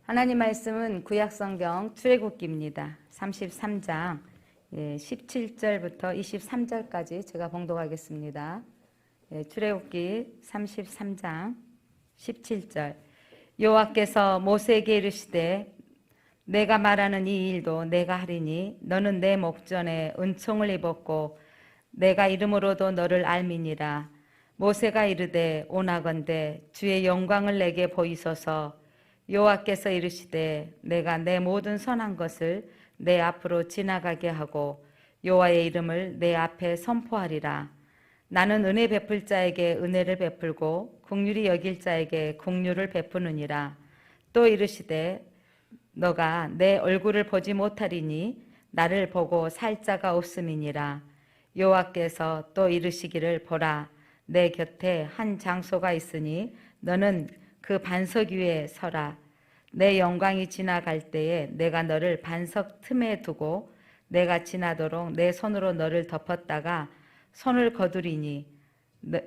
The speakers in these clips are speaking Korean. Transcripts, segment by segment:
하나님 말씀은 구약성경 출애굽기입니다. 33장 17절부터 23절까지 제가 봉독하겠습니다. 출애굽기 33장 17절. 여호와께서 모세에게 이르시되 내가 말하는 이 일도 내가 하리니 너는 내 목전에 은총을 입었고 내가 이름으로도 너를 알미니라. 모세가 이르되 오나건대 주의 영광을 내게 보이소서. 여호와께서 이르시되 내가 내 모든 선한 것을 내 앞으로 지나가게 하고 여호와의 이름을 내 앞에 선포하리라. 나는 은혜 베풀 자에게 은혜를 베풀고 긍휼히 여길 자에게 긍휼을 베푸느니라. 또 이르시되 너가 내 얼굴을 보지 못하리니 나를 보고 살 자가 없음이니라. 여호와께서 또 이르시기를 보라 내 곁에 한 장소가 있으니 너는 그 반석 위에 서라. 내 영광이 지나갈 때에 내가 너를 반석 틈에 두고 내가 지나도록 내 손으로 너를 덮었다가 손을 거두리니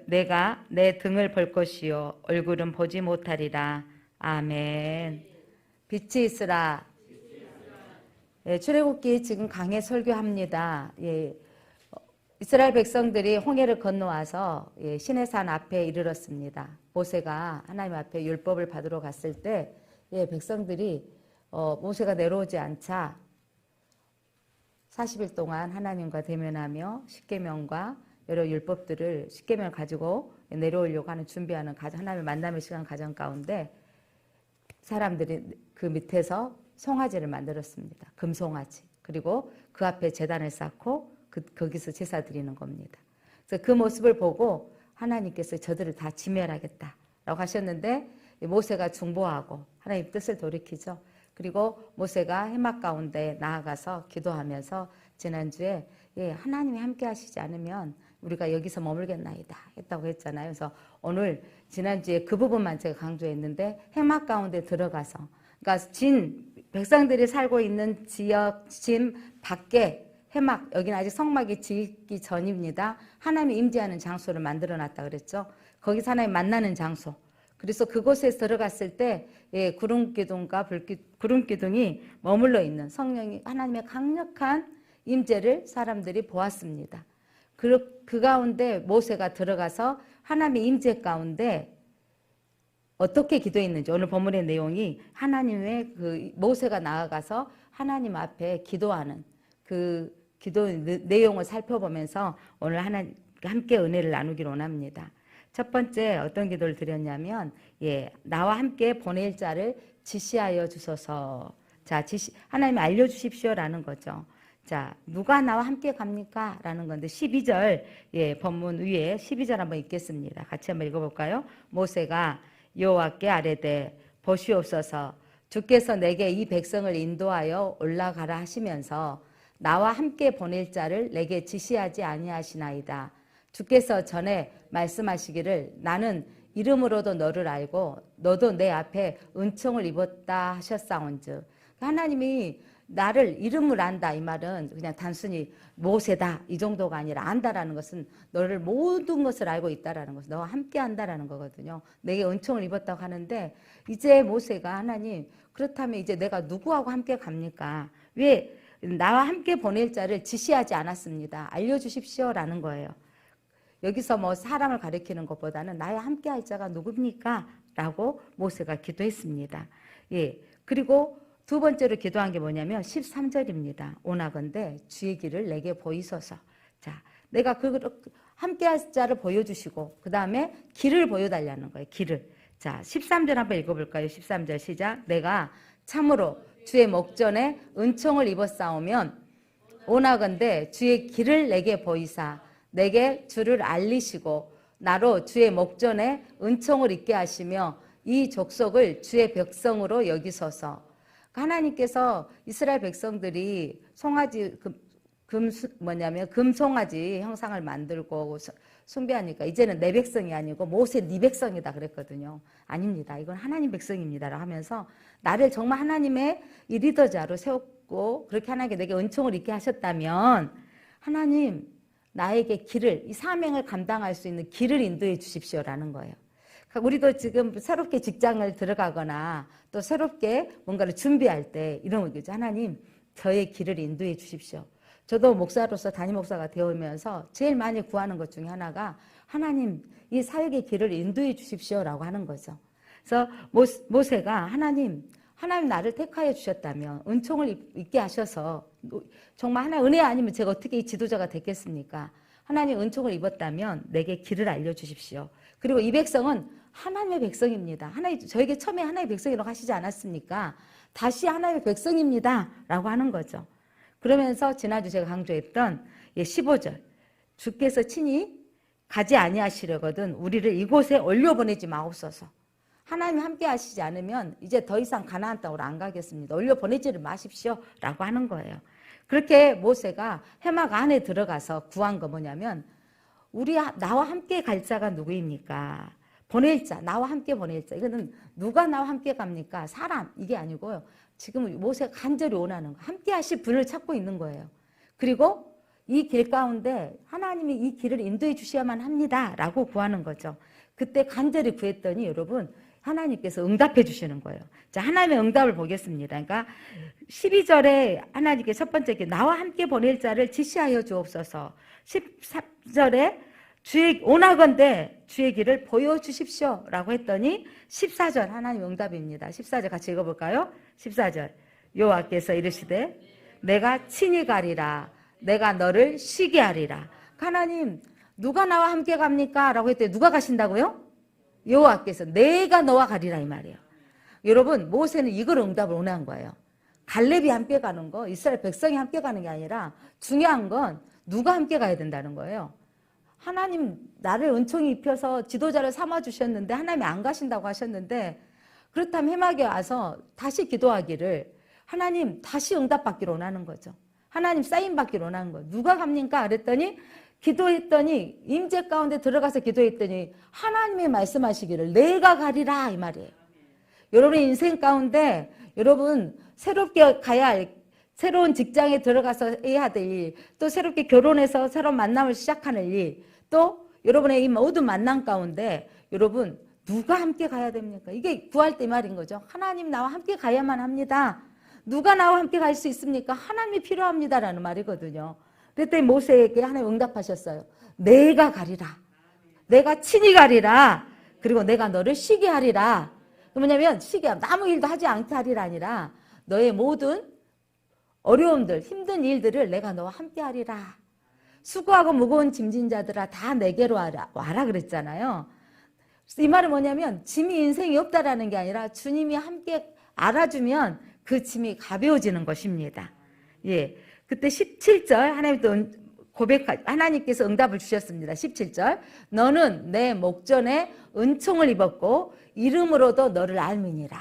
내가 내 등을 볼 것이요 얼굴은 보지 못하리라. 아멘. 빛이 있으라. 출애굽기 지금 강해 설교합니다. 이스라엘 백성들이 홍해를 건너와서 시내산 앞에 이르렀습니다. 모세가 하나님 앞에 율법을 받으러 갔을 때 백성들이 모세가 내려오지 않자 40일 동안 하나님과 대면하며 십계명과 여러 율법들을 십계명을 가지고 내려오려고 하는 준비하는 하나님의 만남의 시간 가정 가운데 사람들이 그 밑에서 송아지를 만들었습니다. 금송아지. 그리고 그 앞에 제단을 쌓고 거기서 제사 드리는 겁니다. 그래서 그 모습을 보고 하나님께서 저들을 다 진멸하겠다라고 하셨는데 모세가 중보하고 하나님 뜻을 돌이키죠. 그리고 모세가 해막 가운데 나아가서 기도하면서 지난주에 하나님이 함께 하시지 않으면 우리가 여기서 머물겠나이다 했다고 했잖아요. 그래서 오늘 지난주에 그 부분만 제가 강조했는데 해막 가운데 들어가서 그러니까 백성들이 살고 있는 지역 진 밖에 해막, 여기는 아직 성막이 짓기 전입니다. 하나님이 임재하는 장소를 만들어 놨다 그랬죠. 거기서 하나님 만나는 장소. 그래서 그곳에 들어갔을 때 구름기둥과 구름기둥이 머물러 있는 성령이 하나님의 강력한 임재를 사람들이 보았습니다. 그 가운데 모세가 들어가서 하나님의 임재 가운데 어떻게 기도했는지 오늘 본문의 내용이 하나님의 모세가 나아가서 하나님 앞에 기도하는 그 기도 내용을 살펴보면서 오늘 하나님 함께 은혜를 나누기를 원합니다. 첫 번째 어떤 기도를 드렸냐면 나와 함께 보낼 자를 지시하여 주소서. 자, 하나님이 알려주십시오라는 거죠. 자, 누가 나와 함께 갑니까? 라는 건데 12절 본문 위에 12절 한번 읽겠습니다. 같이 한번 읽어볼까요? 모세가 여호와께 아뢰되 보시옵소서. 주께서 내게 이 백성을 인도하여 올라가라 하시면서 나와 함께 보낼 자를 내게 지시하지 아니하시나이다. 주께서 전에 말씀하시기를 나는 이름으로도 너를 알고 너도 내 앞에 은총을 입었다 하셨사온즉. 하나님이 나를 이름을 안다 이 말은 그냥 단순히 모세다 이 정도가 아니라 안다라는 것은 너를 모든 것을 알고 있다라는 것, 너와 함께 한다라는 거거든요. 내게 은총을 입었다고 하는데 이제 모세가 하나님 그렇다면 이제 내가 누구하고 함께 갑니까? 왜 나와 함께 보낼 자를 지시하지 않았습니다. 알려주십시오라는 거예요. 여기서 뭐 사람을 가리키는 것보다는 나와 함께 할 자가 누굽니까? 라고 모세가 기도했습니다. 그리고 두 번째로 기도한 게 뭐냐면 13절입니다. 오나건대 주의 길을 내게 보이소서. 자, 내가 함께 할 자를 보여주시고 그 다음에 길을 보여달라는 거예요. 길을. 자, 13절 한번 읽어볼까요? 13절 시작. 내가 참으로 주의 목전에 은총을 입었사오면 오나건대 주의 길을 내게 보이사 내게 주를 알리시고 나로 주의 목전에 은총을 입게 하시며 이 족속을 주의 백성으로 여기소서. 하나님께서 이스라엘 백성들이 송아지 금송아지 형상을 만들고 숭배하니까 이제는 내 백성이 아니고 모세 네 백성이다 그랬거든요. 아닙니다. 이건 하나님 백성입니다라고 하면서 나를 정말 하나님의 이 리더자로 세웠고 그렇게 하나님께 내게 은총을 입게 하셨다면 하나님 나에게 길을 이 사명을 감당할 수 있는 길을 인도해 주십시오라는 거예요. 우리도 지금 새롭게 직장을 들어가거나 또 새롭게 뭔가를 준비할 때 이런 거죠. 하나님, 저의 길을 인도해 주십시오. 저도 목사로서 담임 목사가 되어오면서 제일 많이 구하는 것 중에 하나가 하나님, 이 사역의 길을 인도해 주십시오라고 하는 거죠. 그래서 모세가 하나님 나를 택하여 주셨다면 은총을 있게 하셔서 정말 하나의 은혜 아니면 제가 어떻게 이 지도자가 됐겠습니까? 하나님 은총을 입었다면 내게 길을 알려주십시오. 그리고 이 백성은 하나님의 백성입니다. 하나님, 저에게 처음에 하나님의 백성이라고 하시지 않았습니까? 다시 하나님의 백성입니다 라고 하는 거죠. 그러면서 지난주 제가 강조했던 15절, 주께서 친히 가지 아니하시려거든 우리를 이곳에 올려보내지 마옵소서. 하나님이 함께 하시지 않으면 이제 더 이상 가나안 땅으로 안 가겠습니다. 올려보내지를 마십시오 라고 하는 거예요. 그렇게 모세가 해막 안에 들어가서 구한 거 뭐냐면 나와 함께 갈 자가 누구입니까? 보낼 자, 나와 함께 보낼 자. 이거는 누가 나와 함께 갑니까? 사람, 이게 아니고요. 지금 모세가 간절히 원하는 거, 함께 하실 분을 찾고 있는 거예요. 그리고 이 길 가운데 하나님이 이 길을 인도해 주셔야만 합니다 라고 구하는 거죠. 그때 간절히 구했더니 여러분 하나님께서 응답해 주시는 거예요. 자, 하나님의 응답을 보겠습니다. 그러니까 12절에 하나님께 첫 번째 나와 함께 보낼 자를 지시하여 주옵소서. 13절에 원하건대 주의 길을 보여주십시오 라고 했더니 14절 하나님 응답입니다. 14절 같이 읽어볼까요? 14절 여호와께서 이르시되 내가 친히 가리라 내가 너를 쉬게 하리라. 하나님 누가 나와 함께 갑니까? 라고 했더니 누가 가신다고요? 여호와께서 내가 너와 가리라 이 말이에요. 여러분 모세는 이걸 응답을 원한 거예요. 갈렙이 함께 가는 거, 이스라엘 백성이 함께 가는 게 아니라 중요한 건 누가 함께 가야 된다는 거예요. 하나님 나를 은총이 입혀서 지도자를 삼아주셨는데 하나님이 안 가신다고 하셨는데 그렇다면 해막에 와서 다시 기도하기를 하나님 다시 응답받기를 원하는 거죠. 하나님 사인받기를 원하는 거예요. 누가 갑니까? 그랬더니 기도했더니 임재 가운데 들어가서 기도했더니 하나님이 말씀하시기를 내가 가리라 이 말이에요. 여러분의 인생 가운데 여러분 새롭게 가야 할 새로운 직장에 들어가서 해야 될 일, 또 새롭게 결혼해서 새로운 만남을 시작하는 일, 또 여러분의 이 모든 만남 가운데 여러분 누가 함께 가야 됩니까? 이게 구할 때 말인 거죠. 하나님 나와 함께 가야만 합니다. 누가 나와 함께 갈 수 있습니까? 하나님이 필요합니다라는 말이거든요. 그랬더니 모세에게 하나님 응답하셨어요. 내가 가리라. 내가 친히 가리라. 그리고 내가 너를 쉬게 하리라. 뭐냐면 쉬게 하면 아무 일도 하지 않게 하리라 아니라 너의 모든 어려움들, 힘든 일들을 내가 너와 함께 하리라. 수고하고 무거운 짐진 자들아 다 내게로 와라 그랬잖아요. 이 말은 뭐냐면 짐이 인생이 없다라는 게 아니라 주님이 함께 알아주면 그 짐이 가벼워지는 것입니다. 예. 그때 17절 하나님 또 하나님께서 응답을 주셨습니다. 17절 너는 내 목전에 은총을 입었고 이름으로도 너를 알미니라.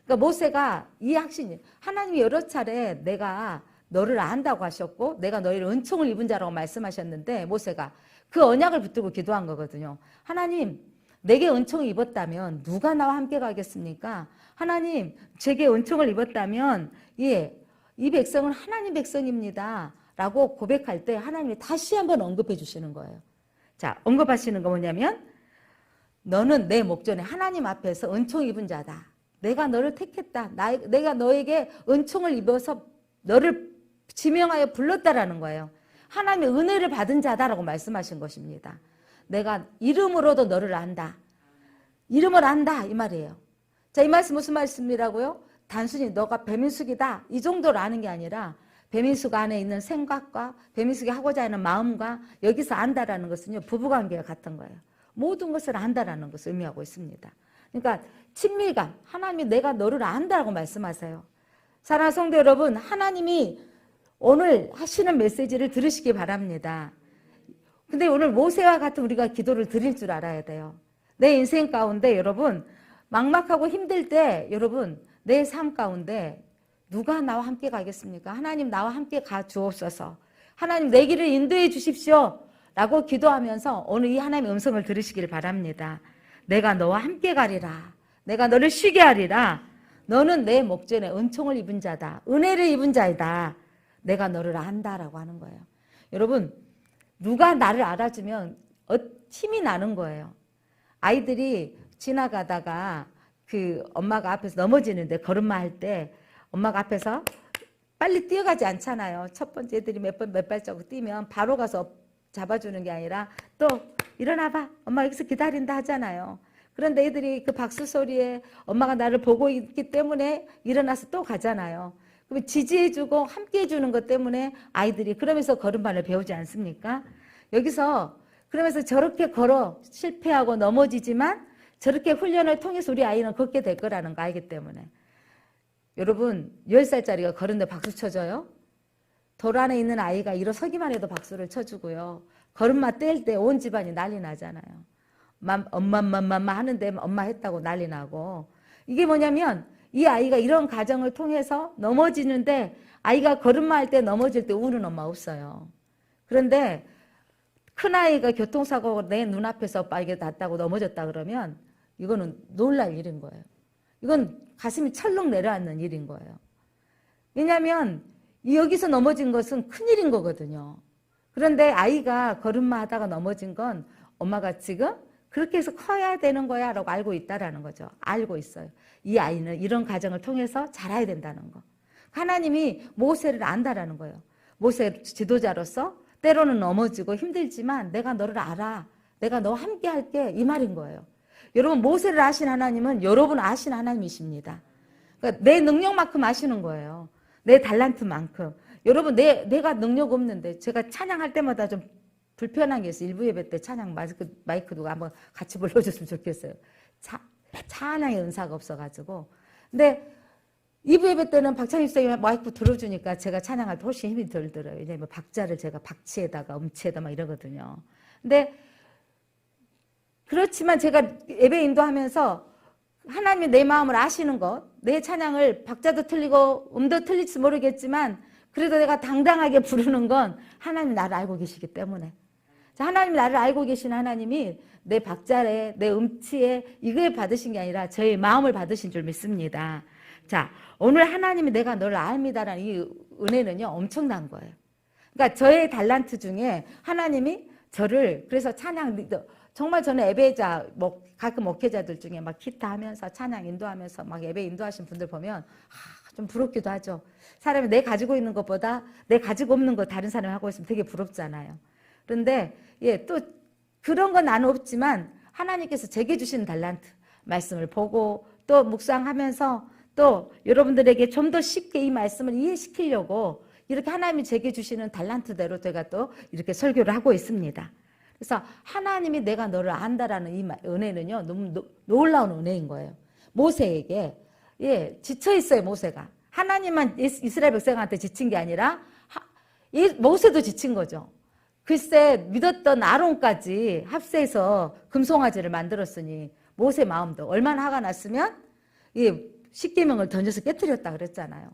그러니까 모세가 이 확신이 하나님이 여러 차례 내가 너를 안다고 하셨고 내가 너희를 은총을 입은 자라고 말씀하셨는데 모세가 그 언약을 붙들고 기도한 거거든요. 하나님 내게 은총을 입었다면 누가 나와 함께 가겠습니까? 하나님 제게 은총을 입었다면 이 백성은 하나님 백성입니다 라고 고백할 때 하나님이 다시 한번 언급해 주시는 거예요. 자, 언급하시는 거 뭐냐면 너는 내 목전에 하나님 앞에서 은총 입은 자다. 내가 너를 택했다. 내가 너에게 은총을 입어서 너를 지명하여 불렀다라는 거예요. 하나님의 은혜를 받은 자다라고 말씀하신 것입니다. 내가 이름으로도 너를 안다. 이름을 안다 이 말이에요. 자, 이 말씀 무슨 말씀이라고요? 단순히 너가 배민숙이다 이 정도로 아는 게 아니라 배민숙 안에 있는 생각과 배민숙이 하고자 하는 마음과 여기서 안다라는 것은요 부부관계와 같은 거예요. 모든 것을 안다라는 것을 의미하고 있습니다. 그러니까 친밀감, 하나님이 내가 너를 안다라고 말씀하세요. 사랑하는 성도 여러분, 하나님이 오늘 하시는 메시지를 들으시기 바랍니다. 근데 오늘 모세와 같은 우리가 기도를 드릴 줄 알아야 돼요. 내 인생 가운데 여러분 막막하고 힘들 때 여러분 내 삶 가운데 누가 나와 함께 가겠습니까? 하나님 나와 함께 가 주옵소서. 하나님 내 길을 인도해 주십시오 라고 기도하면서 오늘 이 하나님의 음성을 들으시길 바랍니다. 내가 너와 함께 가리라. 내가 너를 쉬게 하리라. 너는 내 목전에 은총을 입은 자다. 은혜를 입은 자이다. 내가 너를 안다라고 하는 거예요. 여러분 누가 나를 알아주면 힘이 나는 거예요. 아이들이 지나가다가 그 엄마가 앞에서 넘어지는데 걸음마 할 때 엄마가 앞에서 빨리 뛰어가지 않잖아요. 첫 번째 애들이 몇 발자국 뛰면 바로 가서 잡아주는 게 아니라 또 일어나봐. 엄마 여기서 기다린다 하잖아요. 그런데 애들이 그 박수 소리에 엄마가 나를 보고 있기 때문에 일어나서 또 가잖아요. 그럼 지지해주고 함께 해주는 것 때문에 아이들이 그러면서 걸음마를 배우지 않습니까? 여기서 그러면서 저렇게 걸어 실패하고 넘어지지만 저렇게 훈련을 통해서 우리 아이는 걷게 될 거라는 거 알기 때문에. 여러분 10살짜리가 걸은데 박수 쳐줘요? 돌 안에 있는 아이가 일어서기만 해도 박수를 쳐주고요. 걸음마 뗄 때 온 집안이 난리 나잖아요. 엄마 하는데 엄마 했다고 난리 나고. 이게 뭐냐면 이 아이가 이런 과정을 통해서 넘어지는데 아이가 걸음마 할 때 넘어질 때 우는 엄마 없어요. 그런데 큰아이가 교통사고가 내 눈앞에서 빨개 났다고 넘어졌다 그러면 이거는 놀랄 일인 거예요. 이건 가슴이 철렁 내려앉는 일인 거예요. 왜냐하면 여기서 넘어진 것은 큰일인 거거든요. 그런데 아이가 걸음마 하다가 넘어진 건 엄마가 지금 그렇게 해서 커야 되는 거야 라고 알고 있다라는 거죠. 알고 있어요. 이 아이는 이런 과정을 통해서 자라야 된다는 거. 하나님이 모세를 안다라는 거예요. 모세 지도자로서 때로는 넘어지고 힘들지만 내가 너를 알아. 내가 너와 함께 할게. 이 말인 거예요. 여러분 모세를 아신 하나님은 여러분 아신 하나님이십니다. 그러니까 내 능력만큼 아시는 거예요. 내 달란트만큼. 여러분 내가 능력 없는데 제가 찬양할 때마다 좀 불편한 게 있어요. 일부 예배 때 찬양 마이크 누가 한번 같이 불러줬으면 좋겠어요. 찬양의 은사가 없어가지고. 근데 2부 예배 때는 박찬희 선생님이 마이크 들어주니까 제가 찬양할 때 훨씬 힘이 덜 들어요. 왜냐면 박자를 제가 박치에다가 음치에다 막 이러거든요. 근데 그렇지만 제가 예배 인도하면서 하나님이 내 마음을 아시는 것, 내 찬양을 박자도 틀리고 음도 틀릴지 모르겠지만 그래도 내가 당당하게 부르는 건 하나님이 나를 알고 계시기 때문에. 하나님이 나를 알고 계신 하나님이 내 박자에 내 음치에 이걸 받으신 게 아니라 저의 마음을 받으신 줄 믿습니다. 자, 오늘 하나님이 내가 너를 압니다라는 이 은혜는요 엄청난 거예요. 그러니까 저의 달란트 중에 하나님이 저를 그래서 찬양 리더 정말 저는 예배자 가끔 목회자들 중에 막 기타 하면서 찬양 인도하면서 막 예배 인도하신 분들 보면 좀 부럽기도 하죠. 사람이 내 가지고 있는 것보다 내 가지고 없는 거 다른 사람이 하고 있으면 되게 부럽잖아요. 그런데 또 그런 건 나는 없지만 하나님께서 제게 주신 달란트 말씀을 보고 또 묵상하면서 또 여러분들에게 좀 더 쉽게 이 말씀을 이해시키려고 이렇게 하나님이 제게 주시는 달란트대로 제가 또 이렇게 설교를 하고 있습니다. 그래서 하나님이 내가 너를 안다라는 이 은혜는요 너무 놀라운 은혜인 거예요. 모세에게 지쳐 있어요. 모세가 하나님만 이스라엘 백성한테 지친 게 아니라 모세도 지친 거죠. 글쎄 믿었던 아론까지 합세해서 금송아지를 만들었으니 모세 마음도 얼마나 화가 났으면 십계명을 던져서 깨뜨렸다 그랬잖아요.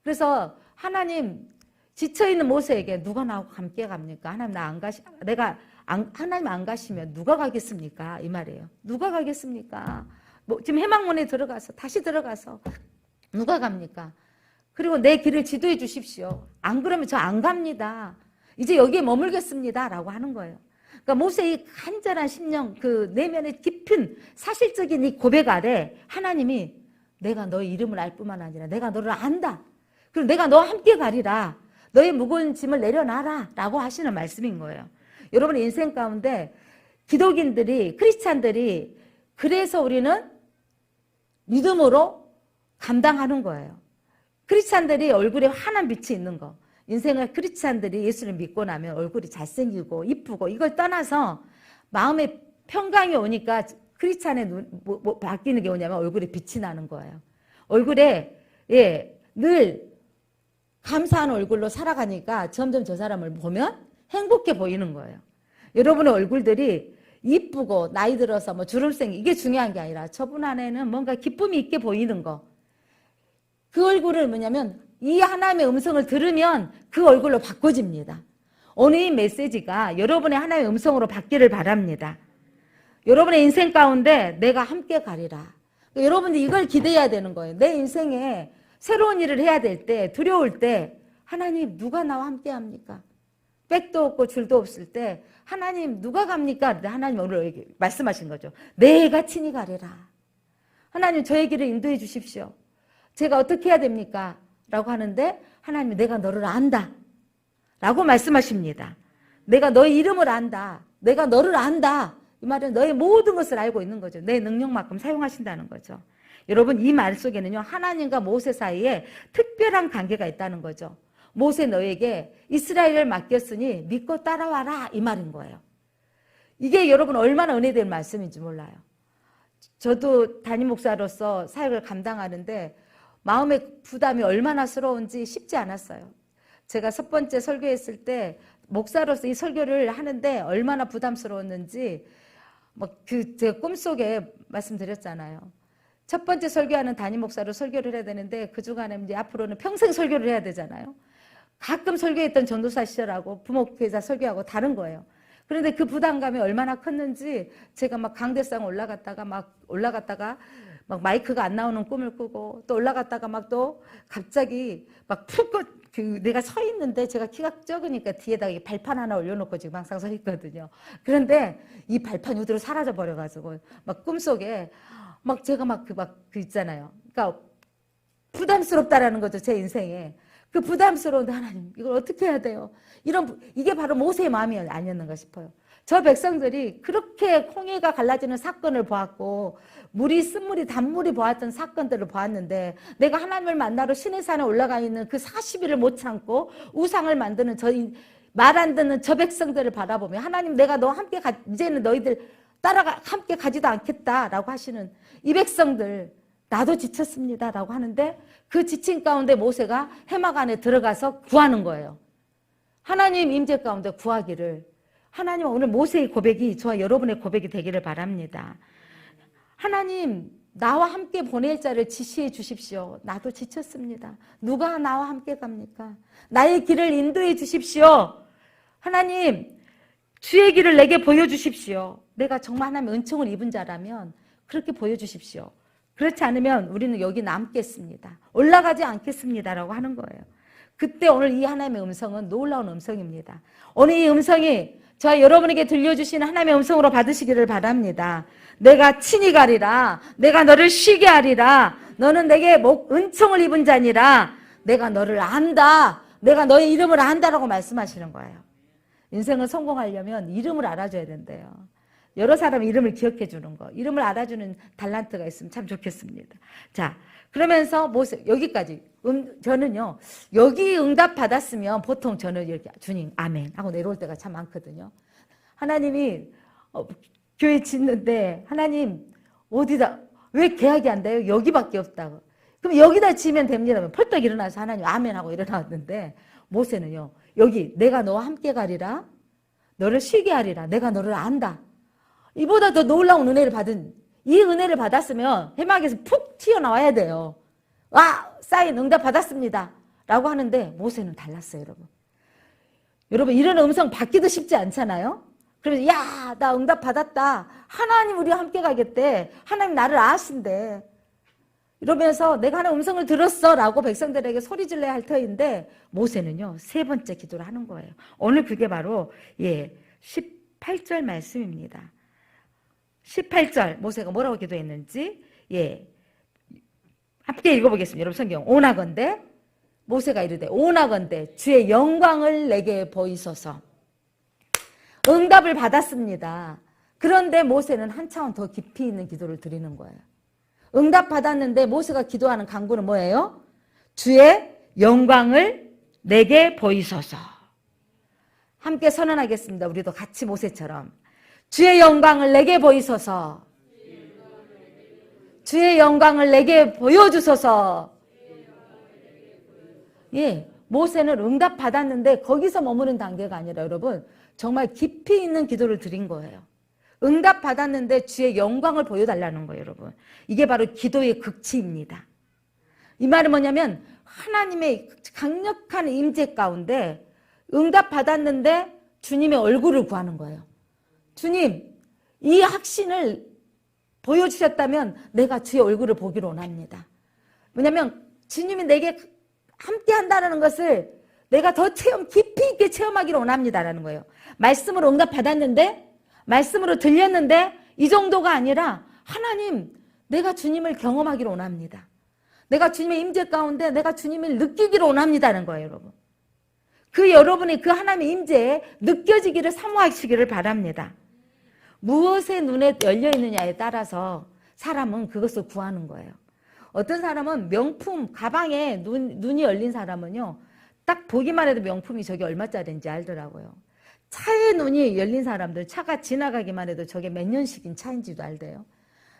그래서 하나님 지쳐있는 모세에게 누가 나하고 함께 갑니까? 하나님 하나님 안 가시면 누가 가겠습니까? 이 말이에요. 누가 가겠습니까? 지금 해망문에 다시 들어가서 누가 갑니까? 그리고 내 길을 지도해 주십시오. 안 그러면 저 안 갑니다. 이제 여기에 머물겠습니다. 라고 하는 거예요. 그러니까 모세의 간절한 심령, 그 내면의 깊은 사실적인 이 고백 아래 하나님이 내가 너의 이름을 알 뿐만 아니라 내가 너를 안다. 그리고 내가 너와 함께 가리라. 너의 무거운 짐을 내려놔라. 라고 하시는 말씀인 거예요. 여러분의 인생 가운데 기독인들이, 크리스찬들이 그래서 우리는 믿음으로 감당하는 거예요. 크리스찬들이 얼굴에 환한 빛이 있는 거. 인생을 크리스찬들이 예수를 믿고 나면 얼굴이 잘생기고 이쁘고 이걸 떠나서 마음에 평강이 오니까 크리스찬의 바뀌는 게 뭐냐면 얼굴에 빛이 나는 거예요. 얼굴에 늘 감사한 얼굴로 살아가니까 점점 저 사람을 보면 행복해 보이는 거예요. 여러분의 얼굴들이 이쁘고 나이 들어서 주름생 이게 중요한 게 아니라 저분 안에는 뭔가 기쁨이 있게 보이는 거. 그 얼굴을 뭐냐면 이 하나님의 음성을 들으면 그 얼굴로 바꿔집니다. 오늘 이 메시지가 여러분의 하나님의 음성으로 바뀌를 바랍니다. 여러분의 인생 가운데 내가 함께 가리라. 여러분들이 이걸 기대해야 되는 거예요. 내 인생에 새로운 일을 해야 될 때, 두려울 때 하나님 누가 나와 함께 합니까? 백도 없고 줄도 없을 때 하나님 누가 갑니까? 하나님 오늘 말씀하신 거죠. 내가 친히 가리라. 하나님 저의 길을 인도해 주십시오. 제가 어떻게 해야 됩니까? 라고 하는데 하나님이 내가 너를 안다 라고 말씀하십니다. 내가 너의 이름을 안다. 내가 너를 안다. 이 말은 너의 모든 것을 알고 있는 거죠. 내 능력만큼 사용하신다는 거죠. 여러분 이 말 속에는요 하나님과 모세 사이에 특별한 관계가 있다는 거죠. 모세 너에게 이스라엘을 맡겼으니 믿고 따라와라 이 말인 거예요. 이게 여러분 얼마나 은혜된 말씀인지 몰라요. 저도 담임 목사로서 사역을 감당하는데 마음의 부담이 얼마나 스러운지 쉽지 않았어요. 제가 첫 번째 설교했을 때 목사로서 이 설교를 하는데 얼마나 부담스러웠는지 제가 꿈속에 말씀드렸잖아요. 첫 번째 설교하는 담임 목사로 설교를 해야 되는데 그 주간에 이제 앞으로는 평생 설교를 해야 되잖아요. 가끔 설교했던 전도사 시절하고 부목회자 설교하고 다른 거예요. 그런데 그 부담감이 얼마나 컸는지 제가 막 강대상 올라갔다가 막 마이크가 안 나오는 꿈을 꾸고 또 올라갔다가 막 또 갑자기 막 푹 내가 서 있는데 제가 키가 적으니까 뒤에다가 발판 하나 올려놓고 지금 항상 서 있거든요. 그런데 이 발판이 어디로 사라져 버려가지고 막 꿈속에 막 제가 그 있잖아요. 그러니까 부담스럽다라는 거죠. 제 인생에. 그 부담스러운데 하나님 이걸 어떻게 해야 돼요? 이게 바로 모세의 마음이 아니었는가 싶어요. 저 백성들이 그렇게 홍해가 갈라지는 사건을 보았고 쓴물이 단물이 보았던 사건들을 보았는데 내가 하나님을 만나러 시내산에 올라가 있는 그 40일을 못 참고 우상을 만드는 말 안 듣는 저 백성들을 바라보며 하나님 내가 너와 함께 이제는 너희들 따라가 함께 가지도 않겠다라고 하시는 이 백성들 나도 지쳤습니다 라고 하는데 그 지친 가운데 모세가 해막 안에 들어가서 구하는 거예요. 하나님 임재 가운데 구하기를. 하나님 오늘 모세의 고백이 저와 여러분의 고백이 되기를 바랍니다. 하나님 나와 함께 보낼 자를 지시해 주십시오. 나도 지쳤습니다. 누가 나와 함께 갑니까? 나의 길을 인도해 주십시오. 하나님 주의 길을 내게 보여주십시오. 내가 정말 하나님의 은총을 입은 자라면 그렇게 보여주십시오. 그렇지 않으면 우리는 여기 남겠습니다. 올라가지 않겠습니다라고 하는 거예요. 그때 오늘 이 하나님의 음성은 놀라운 음성입니다. 오늘 이 음성이 저와 여러분에게 들려주시는 하나님의 음성으로 받으시기를 바랍니다. 내가 친히 가리라. 내가 너를 쉬게 하리라. 너는 내게 은총을 입은 자니라. 내가 너를 안다. 내가 너의 이름을 안다라고 말씀하시는 거예요. 인생을 성공하려면 이름을 알아줘야 된대요. 여러 사람 이름을 기억해 주는 거. 이름을 알아주는 달란트가 있으면 참 좋겠습니다. 자, 그러면서 모세 여기까지. 저는요. 여기 응답 받았으면 보통 저는 이렇게 주님 아멘 하고 내려올 때가 참 많거든요. 하나님이 교회 짓는데 하나님 어디다 왜 계약이 안 돼요? 여기밖에 없다고. 그럼 여기다 지면 됩니다. 펄떡 일어나서 하나님 아멘 하고 일어났는데 모세는요. 여기 내가 너와 함께 가리라. 너를 쉬게 하리라. 내가 너를 안다. 이보다 더 놀라운 은혜를 받은 이 은혜를 받았으면 해막에서 푹 튀어나와야 돼요. 와 사인 응답 받았습니다 라고 하는데 모세는 달랐어요. 여러분 이런 음성 받기도 쉽지 않잖아요. 그러면 야 나 응답 받았다. 하나님 우리와 함께 가겠대. 하나님 나를 아신대. 이러면서 내가 하나님 음성을 들었어 라고 백성들에게 소리질러야 할 터인데 모세는요 3번째 기도를 하는 거예요. 오늘 그게 바로 18절 말씀입니다. 18절 모세가 뭐라고 기도했는지 함께 읽어보겠습니다. 여러분 성경 오나건대 모세가 이르되 오나건대 주의 영광을 내게 보이소서. 응답을 받았습니다. 그런데 모세는 한 차원 더 깊이 있는 기도를 드리는 거예요. 응답 받았는데 모세가 기도하는 간구는 뭐예요? 주의 영광을 내게 보이소서. 함께 선언하겠습니다. 우리도 같이 모세처럼 주의 영광을 내게 보이소서. 주의 영광을 내게 보여주소서. 모세는 응답 받았는데 거기서 머무는 단계가 아니라 여러분 정말 깊이 있는 기도를 드린 거예요. 응답 받았는데 주의 영광을 보여달라는 거예요. 여러분 이게 바로 기도의 극치입니다. 이 말은 뭐냐면 하나님의 강력한 임재 가운데 응답 받았는데 주님의 얼굴을 구하는 거예요. 주님 이 확신을 보여주셨다면 내가 주의 얼굴을 보기를 원합니다. 왜냐하면 주님이 내게 함께 한다는 것을 내가 더 깊이 있게 체험하기를 원합니다라는 거예요. 말씀으로 응답 받았는데, 말씀으로 들렸는데 이 정도가 아니라 하나님, 내가 주님을 경험하기를 원합니다. 내가 주님의 임재 가운데 내가 주님을 느끼기를 원합니다라는 거예요, 여러분. 그 여러분이 그 하나님의 임재에 느껴지기를 사모하시기를 바랍니다. 무엇에 눈에 열려 있느냐에 따라서 사람은 그것을 구하는 거예요. 어떤 사람은 명품, 가방에 눈이 열린 사람은요, 딱 보기만 해도 명품이 저게 얼마짜리인지 알더라고요. 차에 눈이 열린 사람들, 차가 지나가기만 해도 저게 몇 년식인 차인지도 알대요.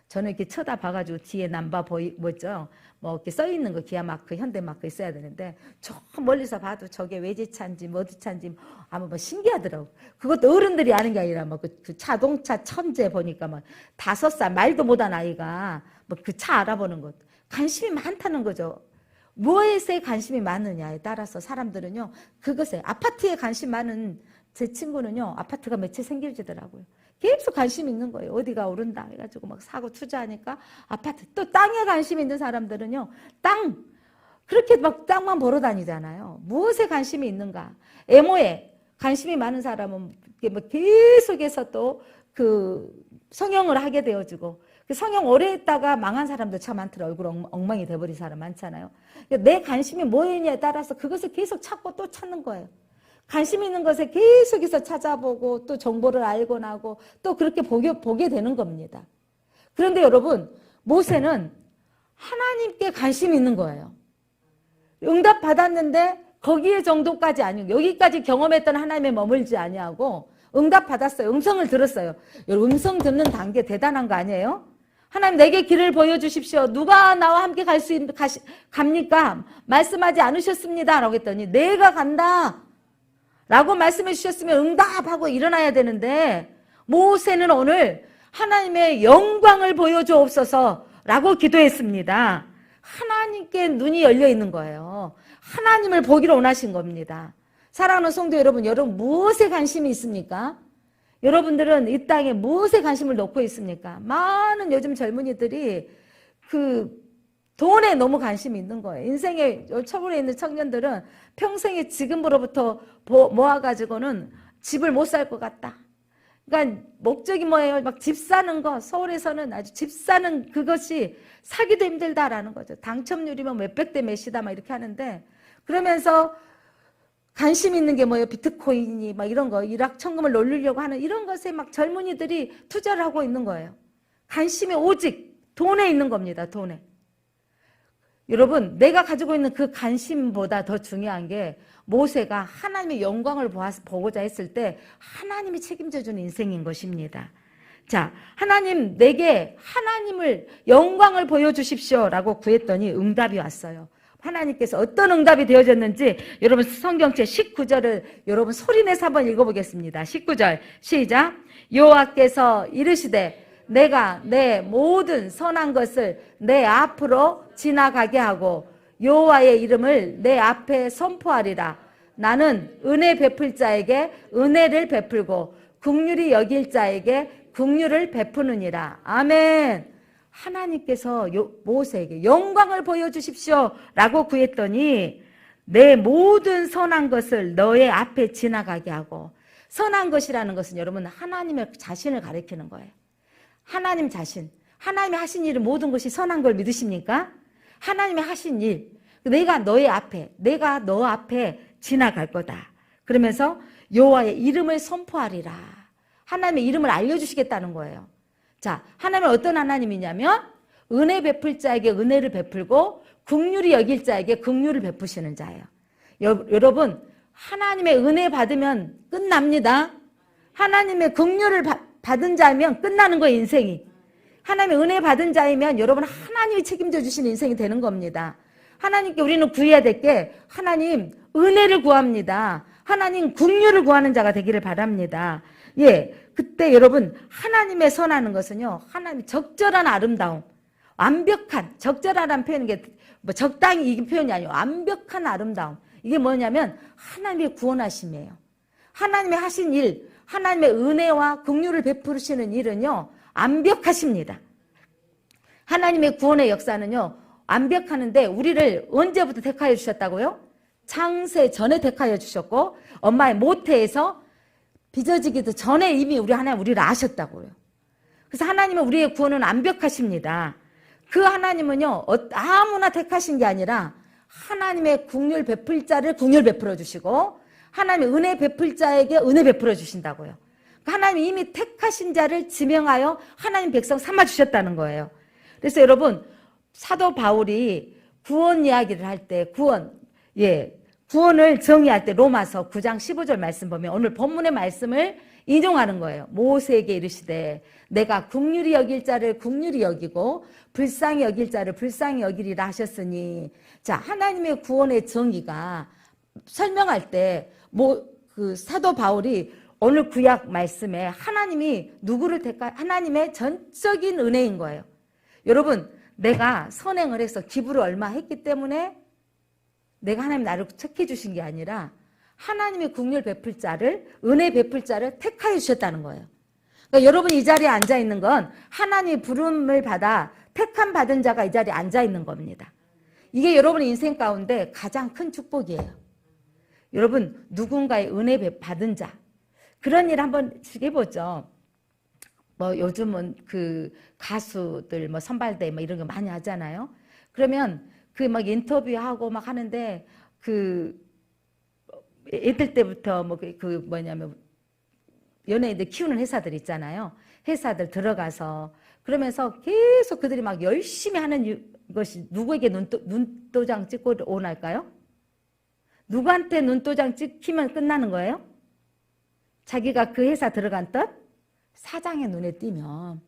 저는 이렇게 쳐다봐가지고 뒤에 남바 뭐죠? 뭐 이렇게 써 있는 거 기아 마크, 현대 마크 있어야 되는데 저 멀리서 봐도 저게 외제차인지 뭐드 차인지 아마 뭐 신기하더라고. 그것도 어른들이 아는 게 아니라 뭐 그 자동차 천재 보니까 막 5살 말도 못한 아이가 뭐 그 차 알아보는 것 관심이 많다는 거죠. 무엇에 관심이 많느냐에 따라서 사람들은요 그것에 아파트에 관심 많은 제 친구는요 아파트가 몇 채 생겨지더라고요. 계속 관심 있는 거예요. 어디가 오른다 해가지고 막 사고 투자하니까 아파트. 또 땅에 관심 있는 사람들은요 땅 그렇게 막 땅만 보러 다니잖아요. 무엇에 관심이 있는가. 애모에 관심이 많은 사람은 뭐 계속해서 또 그 성형을 하게 되어지고 그 성형 오래 했다가 망한 사람도 참 많더라고요. 얼굴 엉망이 돼버린 사람 많잖아요. 내 관심이 뭐냐에 따라서 그것을 계속 찾고 또 찾는 거예요. 관심 있는 것에 계속해서 찾아보고 또 정보를 알고 나고 또 그렇게 보게 되는 겁니다. 그런데 여러분 모세는 하나님께 관심이 있는 거예요. 응답 받았는데 거기에 정도까지 아니고 여기까지 경험했던 하나님에 머물지 아니하고 응답 받았어요. 음성을 들었어요. 여러분 음성 듣는 단계 대단한 거 아니에요? 하나님 내게 길을 보여주십시오. 누가 나와 함께 갑니까? 말씀하지 않으셨습니다. 라고 했더니 내가 간다. 라고 말씀해 주셨으면 응답하고 일어나야 되는데 모세는 오늘 하나님의 영광을 보여주옵소서 라고 기도했습니다. 하나님께 눈이 열려 있는 거예요. 하나님을 보기를 원하신 겁니다. 사랑하는 성도 여러분, 여러분 무엇에 관심이 있습니까? 여러분들은 이 땅에 무엇에 관심을 놓고 있습니까? 많은 요즘 젊은이들이 그 돈에 너무 관심이 있는 거예요. 인생의 처분에 있는 청년들은 평생에 지금으로부터 모아가지고는 집을 못 살 것 같다. 그러니까 목적이 뭐예요? 막 집 사는 거. 서울에서는 아주 집 사는 그것이 사기도 힘들다라는 거죠. 당첨률이면 몇백 대 몇이다 막 이렇게 하는데 그러면서 관심 있는 게 뭐예요? 비트코인이 막 이런 거 일확천금을 놀리려고 하는 이런 것에 막 젊은이들이 투자를 하고 있는 거예요. 관심이 오직 돈에 있는 겁니다. 돈에. 여러분 내가 가지고 있는 그 관심보다 더 중요한 게 모세가 하나님의 영광을 보고자 했을 때 하나님이 책임져 주는 인생인 것입니다. 자, 하나님 내게 하나님을 영광을 보여주십시오 라고 구했더니 응답이 왔어요. 하나님께서 어떤 응답이 되어졌는지 여러분 성경책 19절을 여러분 소리내서 한번 읽어보겠습니다. 19절 시작. 여호와께서 이르시되 내가 내 모든 선한 것을 내 앞으로 지나가게 하고 여호와의 이름을 내 앞에 선포하리라. 나는 은혜 베풀 자에게 은혜를 베풀고 긍휼히 여길 자에게 긍휼을 베푸느니라. 아멘. 하나님께서 모세에게 영광을 보여주십시오 라고 구했더니 내 모든 선한 것을 너의 앞에 지나가게 하고 선한 것이라는 것은 여러분 하나님의 자신을 가리키는 거예요. 하나님 자신, 하나님이 하신 일은 모든 것이 선한 걸 믿으십니까? 하나님이 하신 일, 내가 너의 앞에, 내가 너 앞에 지나갈 거다. 그러면서 여호와의 이름을 선포하리라. 하나님의 이름을 알려주시겠다는 거예요. 자, 하나님은 어떤 하나님이냐면 은혜 베풀 자에게 은혜를 베풀고 긍휼히 여길 자에게 긍휼을 베푸시는 자예요. 여러분 하나님의 은혜 받으면 끝납니다. 하나님의 긍휼을 받은 자면 끝나는 거예요. 인생이. 하나님의 은혜 받은 자이면 여러분 하나님이 책임져 주시는 인생이 되는 겁니다. 하나님께 우리는 구해야 될 게 하나님 은혜를 구합니다. 하나님 긍휼을 구하는 자가 되기를 바랍니다. 예, 그때 여러분 하나님의 선하는 것은요 하나님 적절한 아름다움, 완벽한 적절하다는 표현인 게 뭐 적당히 이 표현이 아니에요. 완벽한 아름다움. 이게 뭐냐면 하나님의 구원하심이에요. 하나님의 하신 일, 하나님의 은혜와 긍휼을 베푸시는 일은요 완벽하십니다. 하나님의 구원의 역사는요 완벽하는데 우리를 언제부터 택하여 주셨다고요? 창세 전에 택하여 주셨고 엄마의 모태에서 빚어지기도 전에 이미 우리 하나님 우리를 아셨다고요. 그래서 하나님은 우리의 구원은 완벽하십니다. 그 하나님은요 아무나 택하신 게 아니라 하나님의 국률 베풀 자를 국률 베풀어 주시고 하나님의 은혜 베풀 자에게 은혜 베풀어 주신다고요. 하나님이 이미 택하신 자를 지명하여 하나님 백성 삼아 주셨다는 거예요. 그래서 여러분 사도 바울이 구원 이야기를 할 때 구원을 정의할 때 로마서 9장 15절 말씀 보면 오늘 본문의 말씀을 인용하는 거예요. 모세에게 이르시되 내가 국률이 여길 자를 국률이 여기고 불쌍히 여길 자를 불쌍히 여기리라 하셨으니, 자, 하나님의 구원의 정의가 설명할 때 그 사도 바울이 오늘 구약 말씀에 하나님이 누구를 하나님의 전적인 은혜인 거예요. 여러분, 내가 선행을 해서 기부를 얼마 했기 때문에 내가 하나님 나를 택해 주신 게 아니라 하나님의 국률 베풀 자를, 은혜 베풀 자를 택하여 주셨다는 거예요. 그러니까 여러분 이 자리에 앉아 있는 건 하나님의 부름을 받아 택함 받은 자가 이 자리에 앉아 있는 겁니다. 이게 여러분의 인생 가운데 가장 큰 축복이에요. 여러분 누군가의 은혜 받은 자, 그런 일 한번 해보죠. 요즘은 그 가수들 선발대 이런 거 많이 하잖아요. 그러면 그 인터뷰하고 하는데 그 애들 때부터 뭐냐면 연예인들 키우는 회사들 있잖아요. 회사들 들어가서 그러면서 계속 그들이 열심히 하는 것이 누구에게 눈도장 찍고 오날까요? 누구한테 눈도장 찍히면 끝나는 거예요? 자기가 그 회사 들어간 뜻? 사장의 눈에 띄면.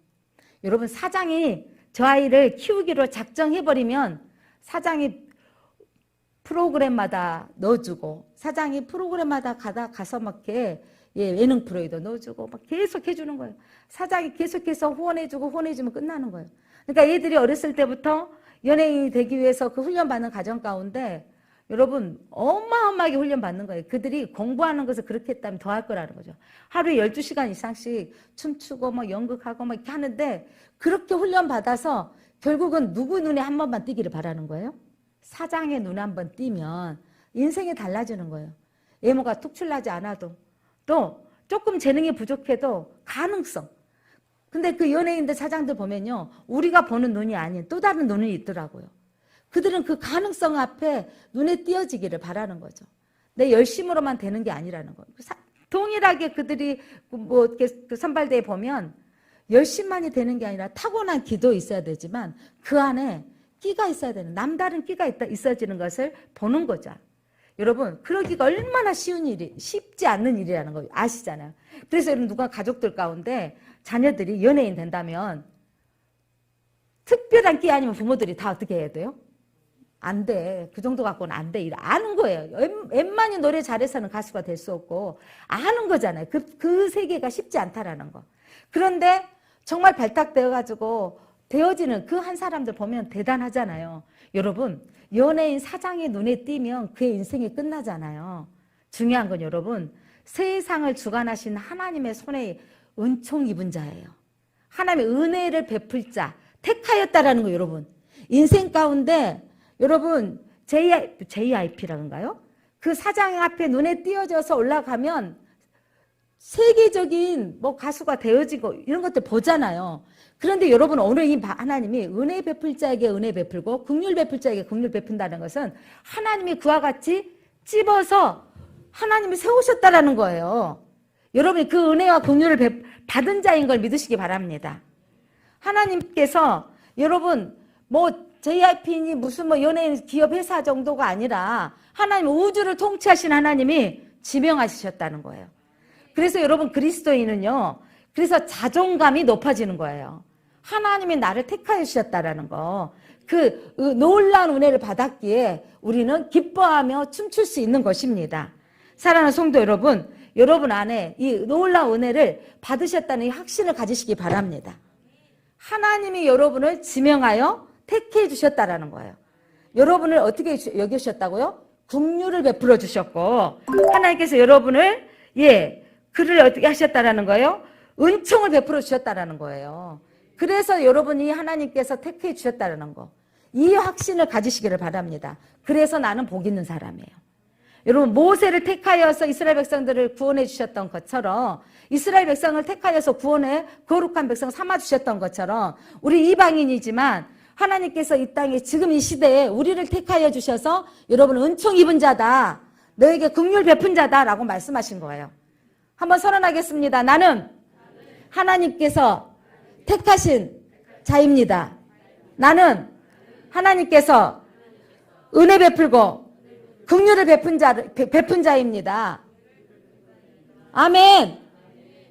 여러분 사장이 저 아이를 키우기로 작정해버리면 사장이 프로그램마다 넣어주고 사장이 프로그램마다 가서 예능 프로에도 넣어주고 계속 해주는 거예요. 사장이 계속해서 후원해주면 끝나는 거예요. 그러니까 얘들이 어렸을 때부터 연예인이 되기 위해서 그 훈련받는 과정 가운데 여러분 어마어마하게 훈련받는 거예요. 그들이 공부하는 것을 그렇게 했다면 더 할 거라는 거죠. 하루에 12시간 이상씩 춤추고 연극하고 이렇게 하는데 그렇게 훈련받아서 결국은 누구 눈에 한 번만 띄기를 바라는 거예요? 사장의 눈에 한 번 띄면 인생이 달라지는 거예요. 외모가 특출나지 않아도 또 조금 재능이 부족해도 가능성. 근데 그 연예인들 사장들 보면요, 우리가 보는 눈이 아닌 또 다른 눈이 있더라고요. 그들은 그 가능성 앞에 눈에 띄어지기를 바라는 거죠. 내 열심으로만 되는 게 아니라는 거예요. 동일하게 그들이 그 선발대에 보면 열심만이 되는 게 아니라 타고난 기도 있어야 되지만 그 안에 끼가 있어야 되는, 남다른 끼가 있어지는 것을 보는 거죠. 여러분, 그러기가 얼마나 쉽지 않는 일이라는 거 아시잖아요. 그래서 여러분 누가 가족들 가운데 자녀들이 연예인 된다면 특별한 끼 아니면 부모들이 다 어떻게 해야 돼요? 안 돼. 그 정도 갖고는 안 돼. 아는 거예요. 웬만히 노래 잘해서는 가수가 될 수 없고 아는 거잖아요. 그 세계가 쉽지 않다라는 거. 그런데 정말 발탁되어가지고 되어지는 그 한 사람들 보면 대단하잖아요. 여러분, 연예인 사장의 눈에 띄면 그의 인생이 끝나잖아요. 중요한 건 여러분, 세상을 주관하신 하나님의 손에 은총 입은 자예요. 하나님의 은혜를 베풀 자, 택하였다라는 거 여러분. 인생 가운데 여러분 JIP라는가요? 그 사장 앞에 눈에 띄어져서 올라가면 세계적인 가수가 되어지고 이런 것들 보잖아요. 그런데 여러분 오늘 이 하나님이 은혜 베풀 자에게 은혜 베풀고 국률 베풀 자에게 국률 베푼다는 것은 하나님이 그와 같이 찝어서 하나님이 세우셨다라는 거예요. 여러분이 그 은혜와 국률을 받은 자인 걸 믿으시기 바랍니다. 하나님께서 여러분 JIP니 무슨 연예인 기업 회사 정도가 아니라 하나님 우주를 통치하신 하나님이 지명하셨다는 거예요. 그래서 여러분 그리스도인은요, 그래서 자존감이 높아지는 거예요. 하나님이 나를 택하여 주셨다라는 거, 그 놀라운 은혜를 받았기에 우리는 기뻐하며 춤출 수 있는 것입니다. 사랑하는 성도 여러분, 여러분 안에 이 놀라운 은혜를 받으셨다는 이 확신을 가지시기 바랍니다. 하나님이 여러분을 지명하여 택해 주셨다라는 거예요. 여러분을 어떻게 여기셨다고요? 국률을 베풀어 주셨고 하나님께서 여러분을 그를 어떻게 하셨다라는 거예요? 은총을 베풀어 주셨다라는 거예요. 그래서 여러분이 하나님께서 택해 주셨다라는 거, 이 확신을 가지시기를 바랍니다. 그래서 나는 복 있는 사람이에요. 여러분 모세를 택하여서 이스라엘 백성들을 구원해 주셨던 것처럼 이스라엘 백성을 택하여서 구원해 거룩한 백성 삼아 주셨던 것처럼 우리 이방인이지만 하나님께서 이 땅에 지금 이 시대에 우리를 택하여 주셔서 여러분 은총 입은 자다. 너에게 긍휼 베푼 자다라고 말씀하신 거예요. 한번 선언하겠습니다. 나는 하나님께서 택하신 자입니다. 나는 하나님께서 은혜 베풀고 긍휼을 베푼 자입니다. 아멘.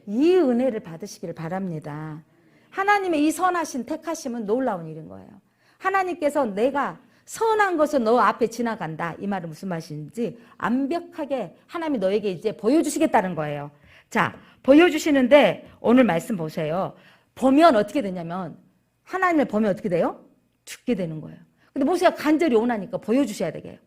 이 은혜를 받으시기를 바랍니다. 하나님의 이 선하신 택하심은 놀라운 일인 거예요. 하나님께서 내가 선한 것은 너 앞에 지나간다. 이 말은 무슨 말인지 완벽하게 하나님이 너에게 이제 보여주시겠다는 거예요. 자, 보여주시는데 오늘 말씀 보세요. 보면 어떻게 되냐면 하나님을 보면 어떻게 돼요? 죽게 되는 거예요. 근데 모세가 간절히 원하니까 보여주셔야 되게요.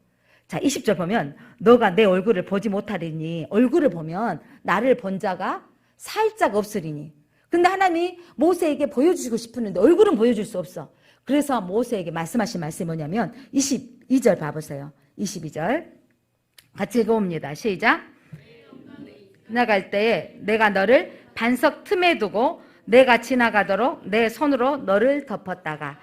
자, 20절 보면 너가 내 얼굴을 보지 못하리니 얼굴을 보면 나를 본 자가 살짝 없으리니. 근데 하나님이 모세에게 보여주시고 싶었는데 얼굴은 보여줄 수 없어. 그래서 모세에게 말씀하신 말씀이 뭐냐면 22절 봐보세요. 22절 같이 읽어봅니다. 시작. 지나갈 때에 내가 너를 반석 틈에 두고 내가 지나가도록 내 손으로 너를 덮었다가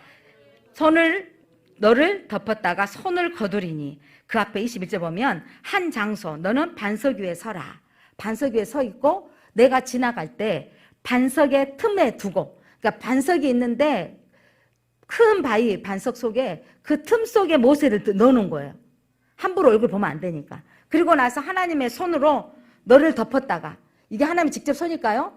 손을 거두리니 그 앞에 21절 보면 한 장소 너는 반석 위에 서라. 반석 위에 서 있고 내가 지나갈 때 반석의 틈에 두고, 그러니까 반석이 있는데 큰 바위 반석 속에 그 틈 속에 모세를 넣어놓은 거예요. 함부로 얼굴 보면 안 되니까. 그리고 나서 하나님의 손으로 너를 덮었다가, 이게 하나님이 직접 손일까요?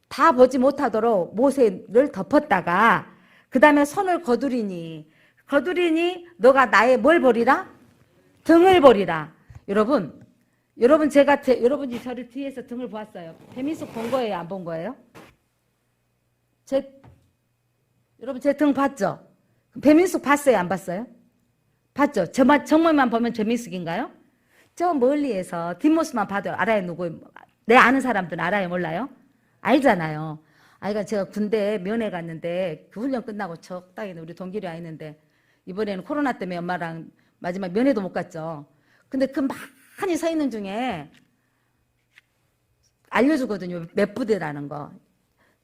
다 보지 못하도록 모세를 덮었다가 그 다음에 손을 거두리니 너가 나의 뭘 버리라? 등을 버리라. 여러분이 저를 뒤에서 등을 보았어요. 배민숙 본 거예요? 안 본 거예요? 여러분 제 등 봤죠? 배민숙 봤어요? 안 봤어요? 봤죠? 정말만 보면 배민숙인가요? 저 멀리에서 뒷모습만 봐도 알아요. 누구? 내 아는 사람들은 알아요? 몰라요? 알잖아요. 그러니까 제가 군대에 면회 갔는데 그 훈련 끝나고 적당히 우리 동기리 와 있는데 이번에는 코로나 때문에 엄마랑 마지막 면회도 못 갔죠. 근데 그 많이 서 있는 중에 알려주거든요. 몇 부대라는 거.